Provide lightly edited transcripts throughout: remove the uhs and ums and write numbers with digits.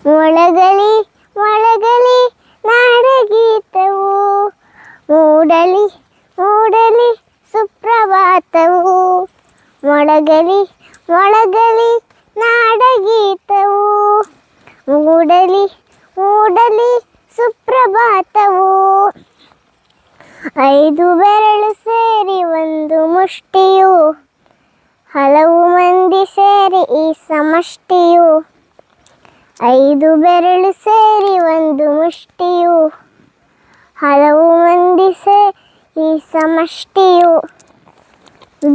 ಮೊಳಗಲಿ ಮೊಳಗಲಿ ನಾಡಗೀತವು, ಮೂಡಲಿ ಮೂಡಲಿ ಸುಪ್ರಭಾತವು. ಮೊಳಗಲಿ ಮೊಳಗಲಿ ನಾಡಗೀತವು, ಮೂಡಲಿ ಮೂಡಲಿ ಸುಪ್ರಭಾತವು. ಐದು ಬೆರಳು ಸೇರಿ ಒಂದು ಮುಷ್ಟಿಯು, ಹಲವು ಮಂದಿ ಸೇರಿ ಈ ಸಮಷ್ಟಿಯು. ಐದು ಬೆರಳು ಸೇರಿ ಒಂದು ಮುಷ್ಟಿಯು, ಹಲವು ಮಂದಿ ಸೇರಿ ಈ ಸಮಷ್ಟಿಯು.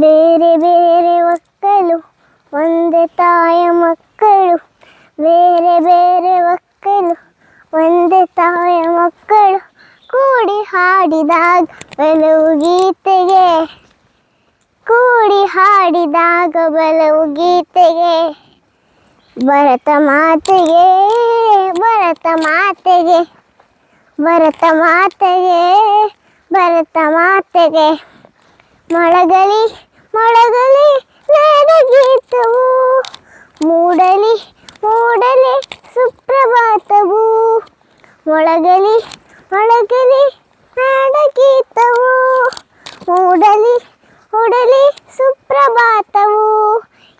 ಬೇರೆ ಬೇರೆ ಒಕ್ಕಲು ಒಂದೇ ತಾಯ ಮಕ್ಕಳು, ಬೇರೆ ಬೇರೆ ಒಕ್ಕಲು ಒಂದೇ ತಾಯ ಮಕ್ಕಳು. ಕೂಡಿ ಹಾಡಿದಾಗ ಬಲವು ಗೀತೆಗೆ, ಕೂಡಿ ಹಾಡಿದಾಗ ಬಲವು ಗೀತೆಗೆ. ಭರತ ಮಾತೆಗೆ ಭರತ ಮಾತೆಗೆ ಭರತ ಮಾತೆಗೆ ಭರತ ಮಾತೆಗೆ. ಮೊಳಗಲಿ ಮೊಳಗಲಿ ನಾಡಗೀತವು, ಮೂಡಲಿ ಮೂಡಲಿ ಸುಪ್ರಭಾತವು. ಮೊಳಗಲಿ ಮೊಳಗಲಿ ನಾಡಗೀತವು, ಮೂಡಲಿ ಮೂಡಲಿ ಸುಪ್ರಭಾತವು.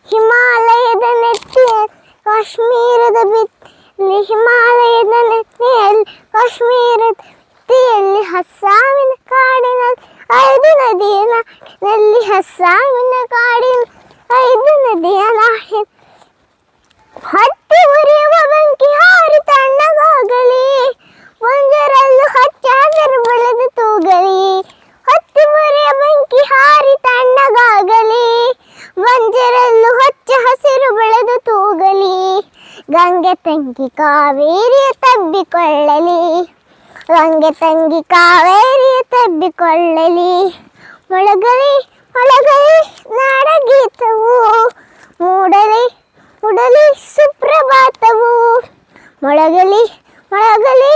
ಹಿಮಾಲಯದ ನೆತ್ತಿಯಲ್ಲಿ ಕಾಶ್ಮೀರದ ಬಿತ್ತಿಯಲ್ಲಿ, ಹಿಮಾಲಯದ ನೆತ್ತಿಯಲ್ಲಿ ಕಾಶ್ಮೀರದ ಬಿತ್ತಿಯಲ್ಲಿ, ಹಸ್ಸಾವಿನ ಕಾಡಿನಲ್ಲಿ ಐದು ನದಿಯ ನಾಡಿನಲ್ಲಿ, ಹಸ್ಸಾವಿನ ಕಾಡಿನ ಐದು ನದಿಯ ನಾಡಿನ. ಹತ್ತಿ ಉರಿಯುವ ಬೆಂಕಿ ಹಾರಿ ತಣ್ಣಗಾಗಲಿ, ಬಂಜರಲ್ಲೂ ಹಚ್ಚ ಹಸಿರು ಬೆಳೆದು ತೂಗಲಿ. ಹತ್ತಿ ಉರಿಯುವ ಬೆಂಕಿ ಹಾರಿ ತಣ್ಣಗಾಗಲಿ, ಬಂಜರಲ್ಲೂ ಹಚ್ಚ ಹಸಿರು ಬೆಳೆದು ತೂಗಲಿ. ಗಂಗೆ ತಂಗಿ ಕಾವೇರಿಯ ತಬ್ಬಿಕೊಳ್ಳಲಿ, ಗಂಗೆ ತಂಗಿ ಕಾವೇರಿಯ ತಬ್ಬಿಕೊಳ್ಳಲಿ. ಮೊಳಗಲಿ ಮೊಳಗಲಿ ನಾಡಗೀತವು, ಮೂಡಲಿ ಮೂಡಲಿ ಸುಪ್ರಭಾತವು. ಮೊಳಗಲಿ ಮೊಳಗಲಿ